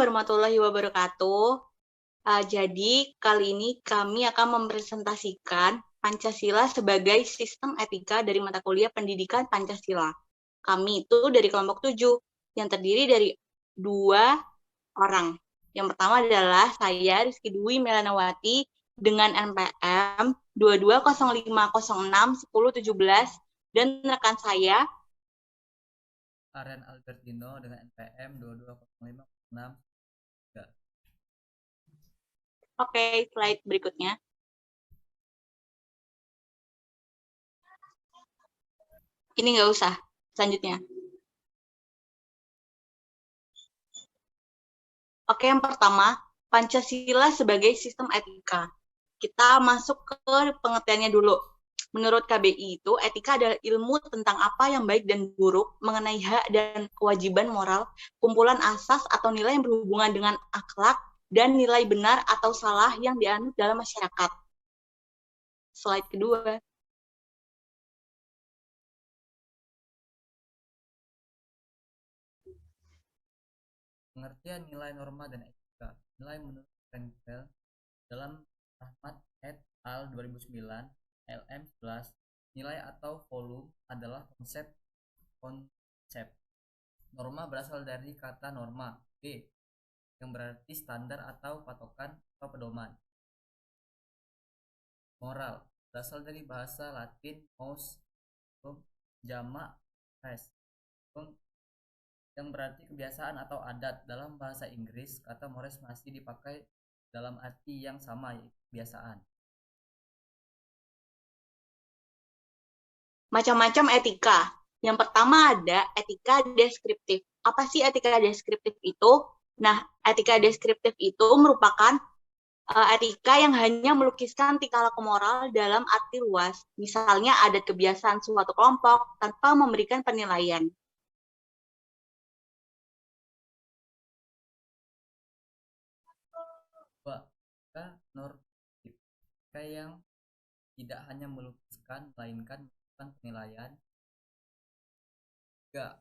warahmatullahi wabarakatuh. Jadi kali ini kami akan mempresentasikan Pancasila sebagai sistem etika dari mata kuliah pendidikan Pancasila. Kami itu dari kelompok 7 yang terdiri dari 2 orang. Yang pertama adalah saya Rizky Dwi Melanawati dengan NPM 2205061017 dan rekan saya Aren Albertino dengan NPM 220506. Oke, slide berikutnya. Ini nggak usah. Selanjutnya. Oke, yang pertama, Pancasila sebagai sistem etika. Kita masuk ke pengertiannya dulu. Menurut KBI itu, etika adalah ilmu tentang apa yang baik dan buruk, mengenai hak dan kewajiban moral, kumpulan asas atau nilai yang berhubungan dengan akhlak, dan nilai benar atau salah yang dianut dalam masyarakat. Slide kedua. Pengertian nilai norma dan etika. Nilai menurut Frankfeld dalam Rahmat et al. 2009 LM 11, nilai atau volume adalah konsep. Norma berasal dari kata norma, B, yang berarti standar atau patokan atau pedoman. Moral berasal dari bahasa Latin mos, jamak res, yang berarti kebiasaan atau adat. Dalam bahasa Inggris, kata mores masih dipakai dalam arti yang sama, yaitu kebiasaan. Macam-macam etika. Yang pertama ada etika deskriptif. Apa sih etika deskriptif itu? Nah, etika deskriptif itu merupakan etika yang hanya melukiskan tingkah laku moral dalam arti luas. Misalnya adat kebiasaan suatu kelompok tanpa memberikan penilaian. Normatif, yang tidak hanya melukiskan melainkan melakukan penilaian. 3.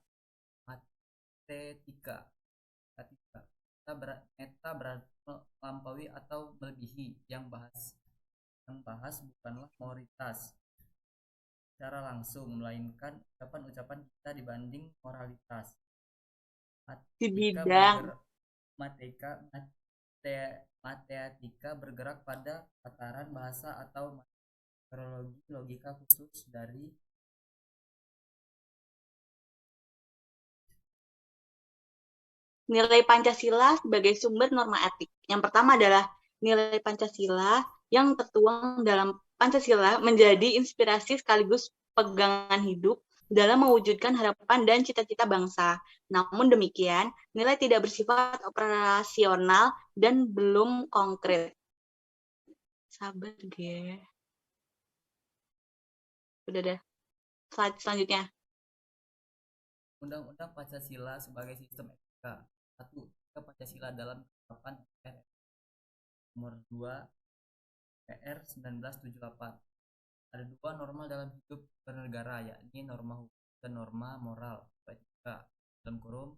Matetika. Meta berarti melampaui atau melebihi. Yang bahas bukanlah moralitas secara langsung, melainkan ucapan-ucapan kita dibanding moralitas. Di bidang Matematika bergerak pada tataran bahasa atau metodologi logika khusus dari nilai Pancasila sebagai sumber norma etik. Yang pertama adalah nilai Pancasila yang tertuang dalam Pancasila menjadi inspirasi sekaligus pegangan hidup dalam mewujudkan harapan dan cita-cita bangsa. Namun demikian, nilai tidak bersifat operasional dan belum konkret. Sabar, Ge. Udah deh. Slide selanjutnya. Undang-Undang Pancasila sebagai sistem etika. 1. Pancasila dalam ketetapan MPR nomor 2 PR 1978. Ada 2 norma dalam hidup bernegara, yakni norma hukum dan norma moral etika, dalam kurung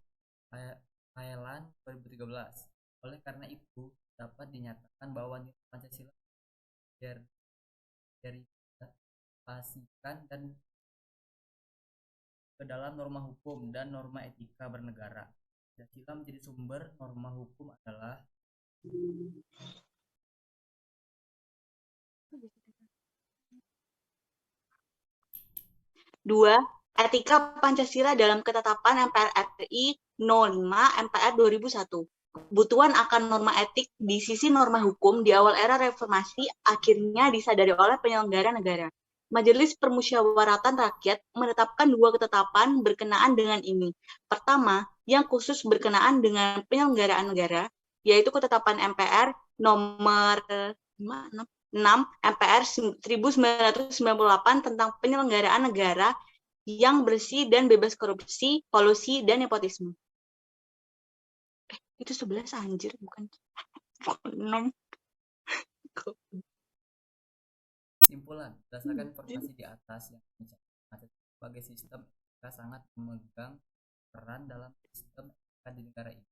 Thailand 2013. Oleh karena itu, dapat dinyatakan bahwa nilai Pancasila derivasikan dan ke dalam norma hukum dan norma etika bernegara. Pancasila menjadi sumber norma hukum adalah Dua, etika Pancasila dalam ketetapan MPR RI 05 MPR 2001. Kebutuhan akan norma etik di sisi norma hukum di awal era reformasi akhirnya disadari oleh penyelenggara negara. Majelis Permusyawaratan Rakyat menetapkan 2 ketetapan berkenaan dengan ini. Pertama, yang khusus berkenaan dengan penyelenggaraan negara, yaitu ketetapan MPR nomor 6 MPR 1998 tentang penyelenggaraan negara yang bersih dan bebas korupsi, kolusi, dan nepotisme. Itu 11 anjir, bukan 6. Simpulan, berdasarkan informasi di atas yang sebagai sistem etika sangat memegang peran dalam sistem etika di negara ini.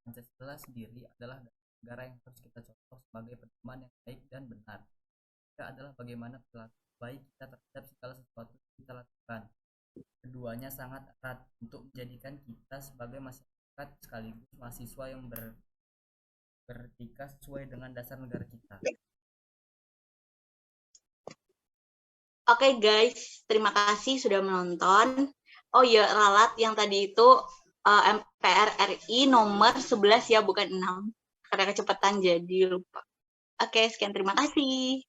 Pancasila sendiri adalah negara yang harus kita contoh sebagai pedoman yang baik dan benar. Ketiga adalah bagaimana perilaku baik kita terhadap segala sesuatu yang kita lakukan. Keduanya sangat erat untuk menjadikan kita sebagai masyarakat sekaligus mahasiswa yang beretika sesuai dengan dasar negara kita. Oke guys, terima kasih sudah menonton. Oh ya, ralat yang tadi itu MPR RI nomor 11 ya, bukan 6. Karena kecepatan jadi lupa. Oke, sekian terima kasih.